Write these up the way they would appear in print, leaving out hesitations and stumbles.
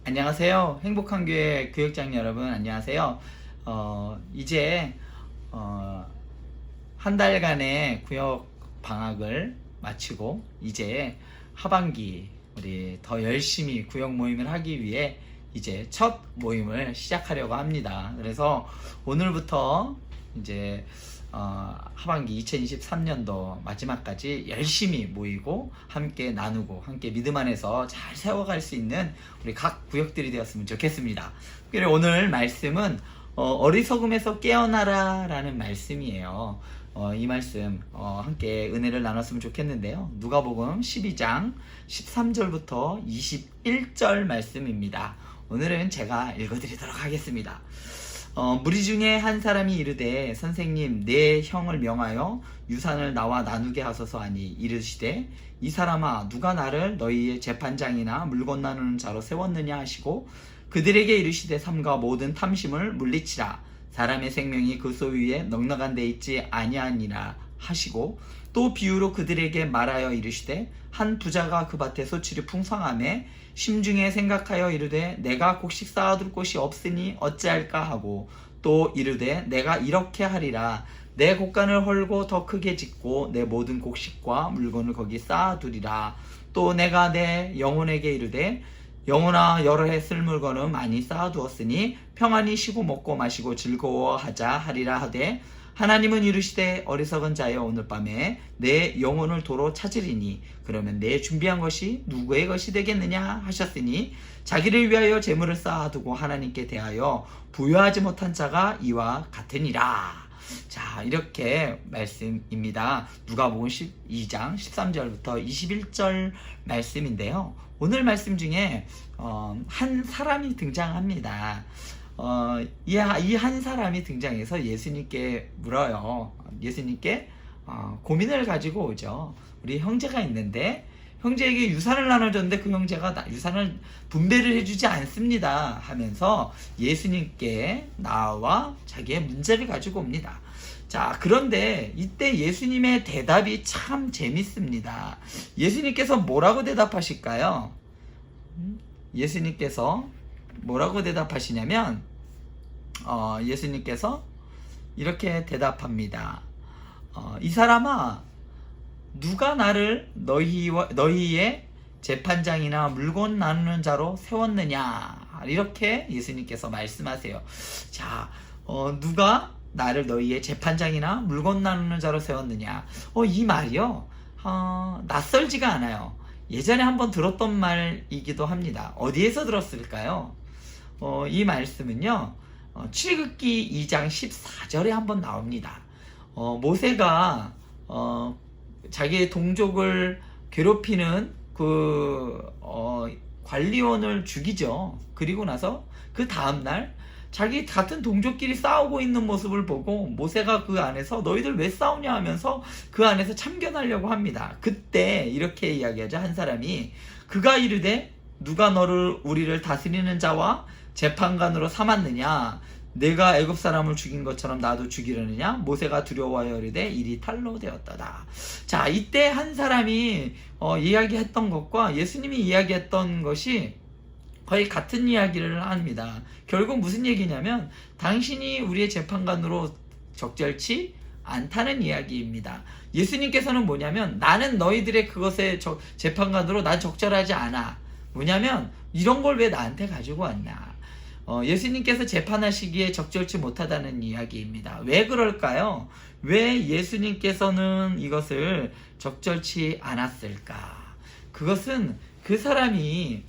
안녕하세요. 행복한 교회 교육장 여러분, 안녕하세요. 이제 한 달간의 구역 방학을 마치고 이제 하반기 우리 더 열심히 구역 모임을 하기 위해 이제 첫 모임을 시작하려고 합니다. 그래서 오늘부터 이제 하반기 2023년도 마지막까지 열심히 모이고 함께 나누고 함께 믿음 안에서 잘 세워갈 수 있는 우리 각 구역들이 되었으면 좋겠습니다. 그리고 오늘 말씀은 어리석음에서 깨어나라 라는 말씀이에요. 이 말씀 함께 은혜를 나눴으면 좋겠는데요. 누가복음 12장 13절부터 21절 말씀입니다. 오늘은 제가 읽어드리도록 하겠습니다. 무리 중에 한 사람이 이르되 선생님 내 형을 명하여 유산을 나와 나누게 하소서 하니 이르시되 이 사람아 누가 나를 너희의 재판장이나 물건 나누는 자로 세웠느냐 하시고 그들에게 이르시되 삼가 모든 탐심을 물리치라 사람의 생명이 그 소유에 넉넉한 데 있지 아니하니라 하시고 또 비유로 그들에게 말하여 이르시되 한 부자가 그 밭에 소출이 풍성하매 심중에 생각하여 이르되 내가 곡식 쌓아둘 곳이 없으니 어찌할까 하고 또 이르되 내가 이렇게 하리라 내 곡간을 헐고 더 크게 짓고 내 모든 곡식과 물건을 거기 쌓아두리라 또 내가 내 영혼에게 이르되 영혼아 여러 해 쓸 물건은 많이 쌓아두었으니 평안히 쉬고 먹고 마시고 즐거워하자 하리라 하되 하나님은 이르시되 어리석은 자여 오늘 밤에 내 영혼을 도로 찾으리니 그러면 내 준비한 것이 누구의 것이 되겠느냐 하셨으니 자기를 위하여 재물을 쌓아두고 하나님께 대하여 부여하지 못한 자가 이와 같으니라. 자, 이렇게 말씀입니다. 누가복음 12장 13절부터 21절 말씀인데요. 오늘 말씀 중에 한 사람이 등장합니다. 이 한 사람이 등장해서 예수님께 물어요. 예수님께 고민을 가지고 오죠. 우리 형제가 있는데 형제에게 유산을 나눠줬는데 그 형제가 유산을 분배를 해주지 않습니다 하면서 예수님께 나와 자기의 문제를 가지고 옵니다. 자, 그런데 이때 예수님의 대답이 참 재밌습니다. 예수님께서 뭐라고 대답하실까요? 예수님께서 뭐라고 대답하시냐면 예수님께서 이렇게 대답합니다. 이 사람아 누가 나를 너희의 재판장이나 물건 나누는 자로 세웠느냐 이렇게 예수님께서 말씀하세요. 자, 누가 나를 너희의 재판장이나 물건 나누는 자로 세웠느냐 이 말이요 낯설지가 않아요. 예전에 한번 들었던 말이기도 합니다. 어디에서 들었을까요? 이 말씀은요 출애굽기 2장 14절에 한번 나옵니다. 모세가 자기의 동족을 괴롭히는 관리원을 죽이죠. 그리고 나서 그 다음날 자기 같은 동족끼리 싸우고 있는 모습을 보고 모세가 그 안에서 너희들 왜 싸우냐 하면서 그 안에서 참견하려고 합니다. 그때 이렇게 이야기하죠. 한 사람이 그가 이르되 누가 너를 우리를 다스리는 자와 재판관으로 삼았느냐 내가 애굽 사람을 죽인 것처럼 나도 죽이려느냐 모세가 두려워하여 이르되 일이 탈로 되었다다. 자, 이때 한 사람이 이야기했던 것과 예수님이 이야기했던 것이 거의 같은 이야기를 합니다. 결국 무슨 얘기냐면 당신이 우리의 재판관으로 적절치 않다는 이야기입니다. 예수님께서는 뭐냐면 나는 너희들의 그것에 재판관으로 난 적절하지 않아. 뭐냐면 이런 걸 왜 나한테 가지고 왔냐. 예수님께서 재판하시기에 적절치 못하다는 이야기입니다. 왜 그럴까요? 왜 예수님께서는 이것을 적절치 않았을까? 그것은 그 사람이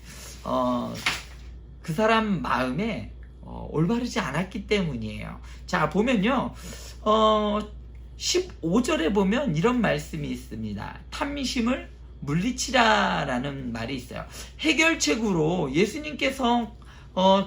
그 사람 마음에 올바르지 않았기 때문이에요. 자, 보면요 15절에 보면 이런 말씀이 있습니다. 탐심을 물리치라 라는 말이 있어요. 해결책으로 예수님께서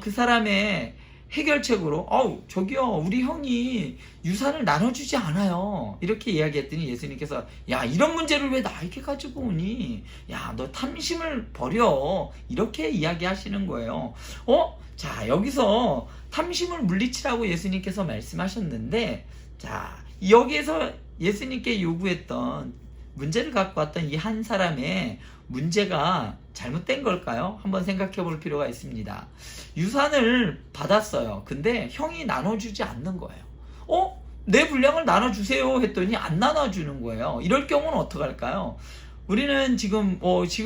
그 사람의 해결책으로 저기요 우리 형이 유산을 나눠주지 않아요 이렇게 이야기했더니 예수님께서 야 이런 문제를 왜 나에게 가지고 오니 야 너 탐심을 버려 이렇게 이야기하시는 거예요. 자, 여기서 탐심을 물리치라고 예수님께서 말씀하셨는데 자 여기에서 예수님께 요구했던 문제를 갖고 왔던 이 한 사람의 문제가 잘못된 걸까요? 한번 생각해 볼 필요가 있습니다. 유산을 받았어요. 근데 형이 나눠주지 않는 거예요. 내 분량을 나눠주세요 했더니 안 나눠주는 거예요. 이럴 경우는 어떡할까요? 우리는 지금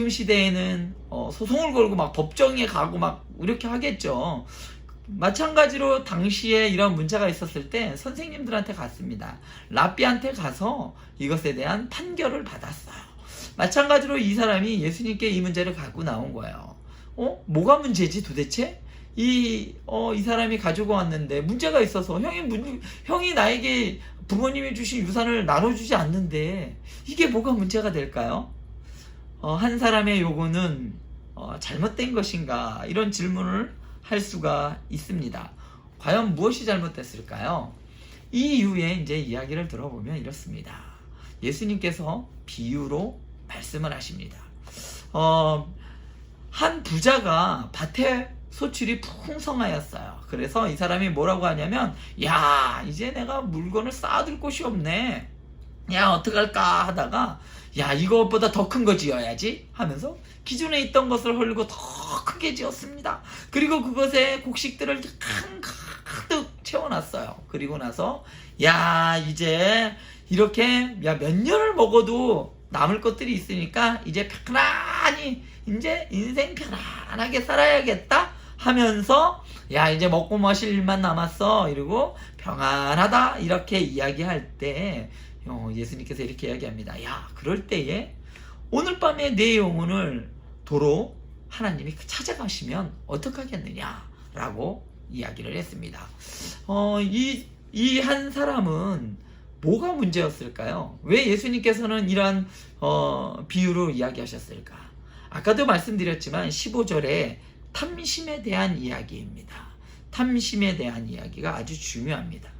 시대에는 소송을 걸고 막 법정에 가고 막 이렇게 하겠죠. 마찬가지로 당시에 이런 문제가 있었을 때 선생님들한테 갔습니다. 랍비한테 가서 이것에 대한 판결을 받았어요. 마찬가지로 이 사람이 예수님께 이 문제를 갖고 나온 거예요. 뭐가 문제지 도대체? 이 사람이 가지고 왔는데 문제가 있어서 형이 나에게 부모님이 주신 유산을 나눠주지 않는데 이게 뭐가 문제가 될까요? 한 사람의 요구는 잘못된 것인가? 이런 질문을 할 수가 있습니다. 과연 무엇이 잘못됐을까요? 이 이후에 이제 이야기를 들어보면 이렇습니다. 예수님께서 비유로 말씀을 하십니다. 한 부자가 밭에 소출이 풍성하였어요. 그래서 이 사람이 뭐라고 하냐면, 야, 이제 내가 물건을 쌓아둘 곳이 없네. 야, 어떡할까 하다가, 야, 이것보다 더 큰 거 지어야지 하면서 기존에 있던 것을 헐고 더 크게 지었습니다. 그리고 그것에 곡식들을 가득 채워놨어요. 그리고 나서, 야, 이제 이렇게 몇 년을 먹어도 남을 것들이 있으니까 이제 편안히 이제 인생 편안하게 살아야겠다 하면서, 야, 이제 먹고 마실 일만 남았어 이러고 평안하다 이렇게 이야기할 때 예수님께서 이렇게 이야기합니다. 야, 그럴 때에 오늘 밤에 내 영혼을 도로 하나님이 찾아가시면 어떡하겠느냐라고 이야기를 했습니다. 이 한 사람은 뭐가 문제였을까요? 왜 예수님께서는 이러한 비유로 이야기하셨을까? 아까도 말씀드렸지만 15절에 탐심에 대한 이야기입니다. 탐심에 대한 이야기가 아주 중요합니다.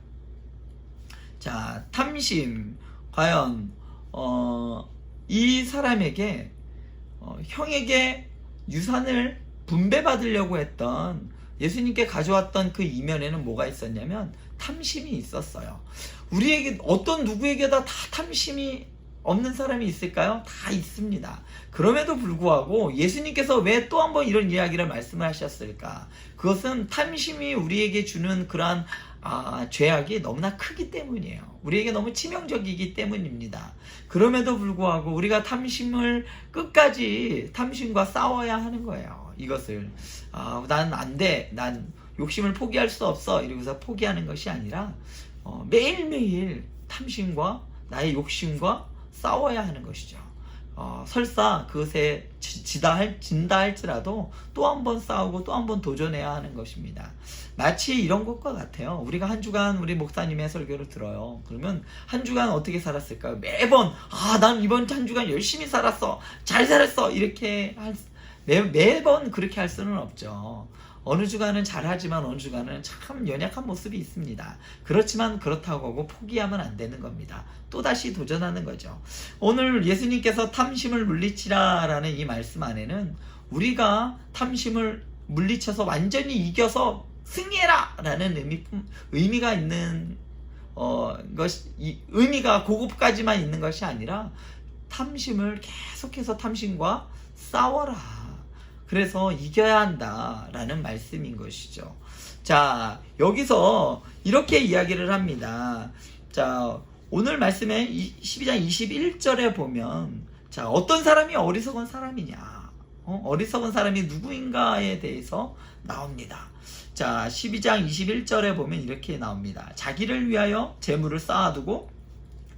자, 탐심, 과연 이 사람에게 형에게 유산을 분배받으려고 했던 예수님께 가져왔던 그 이면에는 뭐가 있었냐면 탐심이 있었어요. 우리에게 어떤 누구에게다 다 탐심이 없는 사람이 있을까요? 다 있습니다. 그럼에도 불구하고 예수님께서 왜 또 한 번 이런 이야기를 말씀을 하셨을까? 그것은 탐심이 우리에게 주는 그러한 죄악이 너무나 크기 때문이에요. 우리에게 너무 치명적이기 때문입니다. 그럼에도 불구하고 우리가 탐심을 끝까지 탐심과 싸워야 하는 거예요. 이것을 난 안 돼, 난 욕심을 포기할 수 없어 이러고서 포기하는 것이 아니라 매일매일 탐심과 나의 욕심과 싸워야 하는 것이죠. 설사 그것에 진다 할지라도 또 한 번 싸우고 또 한 번 도전해야 하는 것입니다. 마치 이런 것과 같아요. 우리가 한 주간 우리 목사님의 설교를 들어요. 그러면 한 주간 어떻게 살았을까요? 매번 난 이번 한 주간 열심히 살았어, 잘 살았어 이렇게 매번 그렇게 할 수는 없죠. 어느 주간은 잘하지만 어느 주간은 참 연약한 모습이 있습니다. 그렇지만 그렇다고 하고 포기하면 안 되는 겁니다. 또다시 도전하는 거죠. 오늘 예수님께서 탐심을 물리치라 라는 이 말씀 안에는 우리가 탐심을 물리쳐서 완전히 이겨서 승리해라 라는 의미가 있는 의미가 그것까지만 있는 것이 아니라 탐심을 계속해서 탐심과 싸워라. 그래서 이겨야 한다라는 말씀인 것이죠. 자, 여기서 이렇게 이야기를 합니다. 자, 오늘 말씀에 12장 21절에 보면, 자, 어떤 사람이 어리석은 사람이냐, 어리석은 사람이 누구인가에 대해서 나옵니다. 자, 12장 21절에 보면 이렇게 나옵니다. 자기를 위하여 재물을 쌓아두고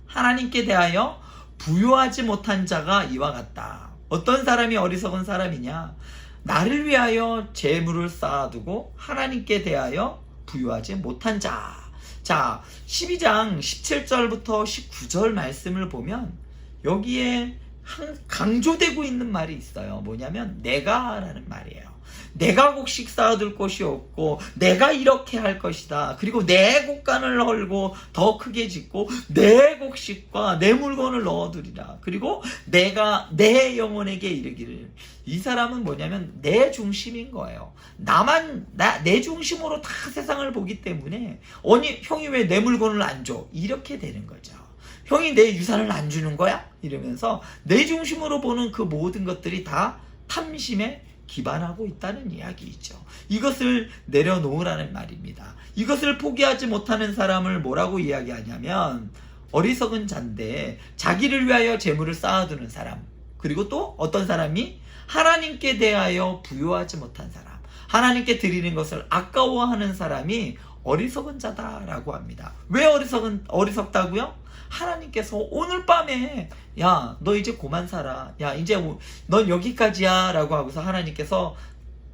하나님께 대하여 부요하지 못한 자가 이와 같다. 어떤 사람이 어리석은 사람이냐? 나를 위하여 재물을 쌓아두고 하나님께 대하여 부유하지 못한 자. 자, 12장 17절부터 19절 말씀을 보면 여기에 강조되고 있는 말이 있어요. 뭐냐면 내가 라는 말이에요. 내가 곡식 쌓아둘 곳이 없고 내가 이렇게 할 것이다. 그리고 내 곡간을 헐고 더 크게 짓고 내 곡식과 내 물건을 넣어두리라. 그리고 내가 내 영혼에게 이르기를. 이 사람은 뭐냐면 내 중심인 거예요. 내 중심으로 다 세상을 보기 때문에 형이 왜 내 물건을 안 줘? 이렇게 되는 거죠. 형이 내 유산을 안 주는 거야? 이러면서 내 중심으로 보는 그 모든 것들이 다 탐심에 기반하고 있다는 이야기이죠. 이것을 내려놓으라는 말입니다. 이것을 포기하지 못하는 사람을 뭐라고 이야기하냐면 어리석은 자인데, 자기를 위하여 재물을 쌓아두는 사람, 그리고 또 어떤 사람이 하나님께 대하여 부요하지 못한 사람, 하나님께 드리는 것을 아까워하는 사람이 어리석은 자다라고 합니다. 왜 어리석다고요? 하나님께서 오늘 밤에 야, 너 이제 그만 살아, 야, 이제 넌 여기까지야 라고 하고서 하나님께서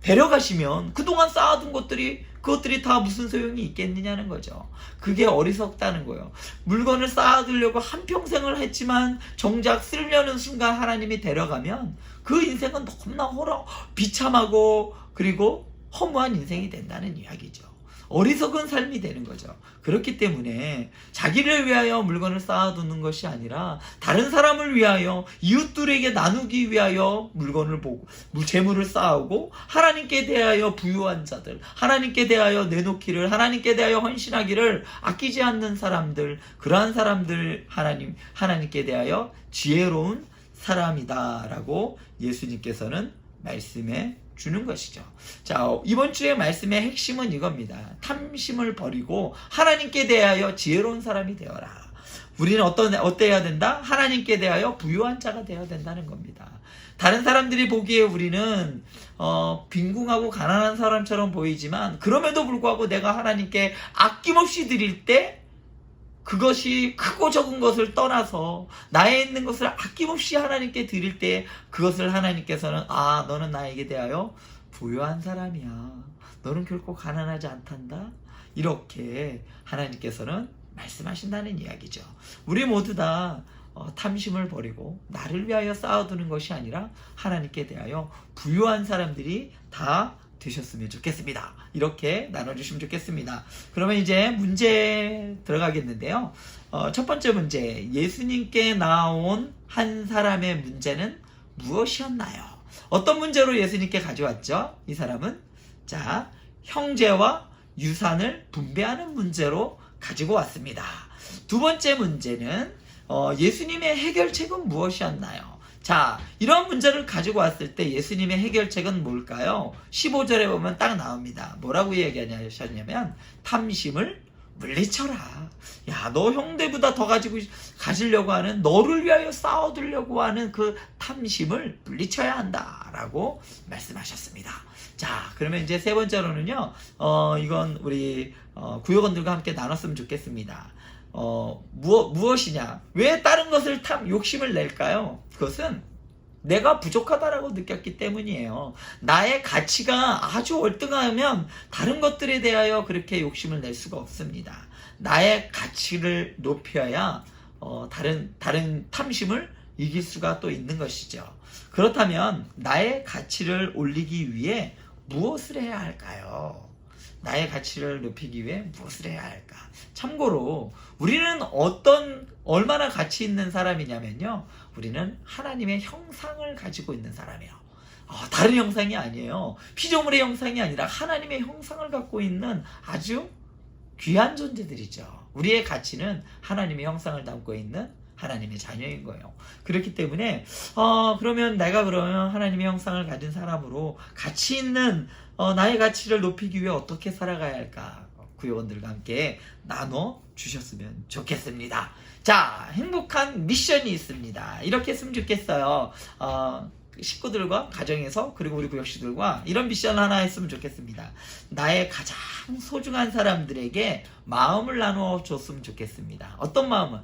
데려가시면 그동안 쌓아둔 그것들이 다 무슨 소용이 있겠느냐는 거죠. 그게 어리석다는 거예요. 물건을 쌓아두려고 한평생을 했지만 정작 쓰려는 순간 하나님이 데려가면 그 인생은 너무나 비참하고 그리고 허무한 인생이 된다는 이야기죠. 어리석은 삶이 되는 거죠. 그렇기 때문에 자기를 위하여 물건을 쌓아두는 것이 아니라 다른 사람을 위하여, 이웃들에게 나누기 위하여 물건을 보고 재물을 쌓아오고, 하나님께 대하여 부유한 자들, 하나님께 대하여 내놓기를, 하나님께 대하여 헌신하기를 아끼지 않는 사람들, 그러한 사람들 하나님께 대하여 지혜로운 사람이다라고 예수님께서는 말씀해 주는 것이죠. 자, 이번 주의 말씀의 핵심은 이겁니다. 탐심을 버리고 하나님께 대하여 지혜로운 사람이 되어라. 우리는 어때야 된다? 하나님께 대하여 부유한 자가 되어야 된다는 겁니다. 다른 사람들이 보기에 우리는 빈궁하고 가난한 사람처럼 보이지만, 그럼에도 불구하고 내가 하나님께 아낌없이 드릴 때, 그것이 크고 적은 것을 떠나서 나에 있는 것을 아낌없이 하나님께 드릴 때, 그것을 하나님께서는 너는 나에게 대하여 부유한 사람이야, 너는 결코 가난하지 않단다, 이렇게 하나님께서는 말씀하신다는 이야기죠. 우리 모두 다 탐심을 버리고 나를 위하여 쌓아두는 것이 아니라 하나님께 대하여 부유한 사람들이 다 되셨으면 좋겠습니다. 이렇게 나눠주시면 좋겠습니다. 그러면 이제 문제 들어가겠는데요. 첫 번째 문제, 예수님께 나온 한 사람의 문제는 무엇이었나요? 어떤 문제로 예수님께 가져왔죠? 이 사람은 자, 형제와 유산을 분배하는 문제로 가지고 왔습니다. 두 번째 문제는 예수님의 해결책은 무엇이었나요? 자, 이런 문제를 가지고 왔을 때 예수님의 해결책은 뭘까요? 15절에 보면 딱 나옵니다. 뭐라고 얘기하냐면 탐심을 물리쳐라. 야, 너 형제보다 더 가지려고 하는, 너를 위하여 쌓아두려고 하는 그 탐심을 물리쳐야 한다라고 말씀하셨습니다. 자, 그러면 이제 세 번째로는요, 이건 우리 구역원들과 함께 나눴으면 좋겠습니다. 무엇이냐? 왜 다른 것을 욕심을 낼까요? 그것은 내가 부족하다라고 느꼈기 때문이에요. 나의 가치가 아주 월등하면 다른 것들에 대하여 그렇게 욕심을 낼 수가 없습니다. 나의 가치를 높여야 다른 탐심을 이길 수가 또 있는 것이죠. 그렇다면 나의 가치를 올리기 위해 무엇을 해야 할까요? 나의 가치를 높이기 위해 무엇을 해야 할까? 참고로 우리는 얼마나 가치 있는 사람이냐면요, 우리는 하나님의 형상을 가지고 있는 사람이에요. 다른 형상이 아니에요. 피조물의 형상이 아니라 하나님의 형상을 갖고 있는 아주 귀한 존재들이죠. 우리의 가치는 하나님의 형상을 담고 있는 하나님의 자녀인 거예요. 그렇기 때문에 그러면 내가 하나님의 형상을 가진 사람으로 가치 있는 나의 가치를 높이기 위해 어떻게 살아가야 할까? 구요원들과 함께 나눠 주셨으면 좋겠습니다. 자, 행복한 미션이 있습니다. 이렇게 했으면 좋겠어요. 식구들과 가정에서, 그리고 우리 구역식들과 이런 미션 하나 했으면 좋겠습니다. 나의 가장 소중한 사람들에게 마음을 나누어 줬으면 좋겠습니다. 어떤 마음은?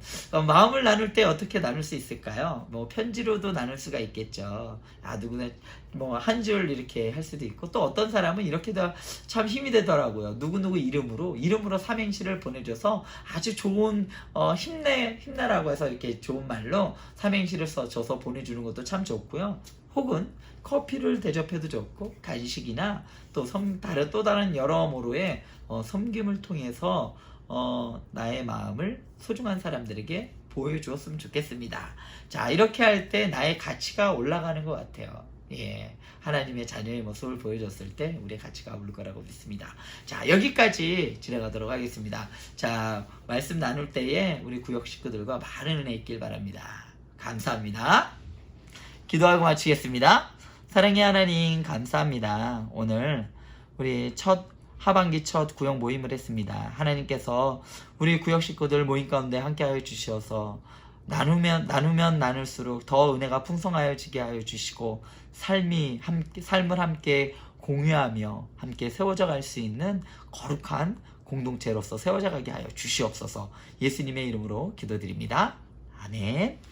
마음을 나눌 때 어떻게 나눌 수 있을까요? 편지로도 나눌 수가 있겠죠. 누구나 한 줄 이렇게 할 수도 있고, 또 어떤 사람은 이렇게도 참 힘이 되더라고요. 누구누구 이름으로 삼행시를 보내줘서 아주 좋은 힘내라고 해서 이렇게 좋은 말로 삼행시를 써줘서 보내주는 것도 참 좋고요. 혹은 커피를 대접해도 좋고, 간식이나 또 다른 여러모로의 섬김을 통해서 나의 마음을 소중한 사람들에게 보여주었으면 좋겠습니다. 자, 이렇게 할 때 나의 가치가 올라가는 것 같아요. 예, 하나님의 자녀의 모습을 보여줬을 때 우리의 가치가 오를 거라고 믿습니다. 자, 여기까지 진행하도록 하겠습니다. 자, 말씀 나눌 때에 우리 구역 식구들과 많은 은혜 있길 바랍니다. 감사합니다. 기도하고 마치겠습니다. 사랑의 하나님, 감사합니다. 오늘 우리 하반기 첫 구역 모임을 했습니다. 하나님께서 우리 구역 식구들 모임 가운데 함께하여 주셔서 나누면 나눌수록 더 은혜가 풍성하여지게 하여 주시고 삶을 함께 공유하며 함께 세워져 갈 수 있는 거룩한 공동체로서 세워져 가게 하여 주시옵소서. 예수님의 이름으로 기도드립니다. 아멘.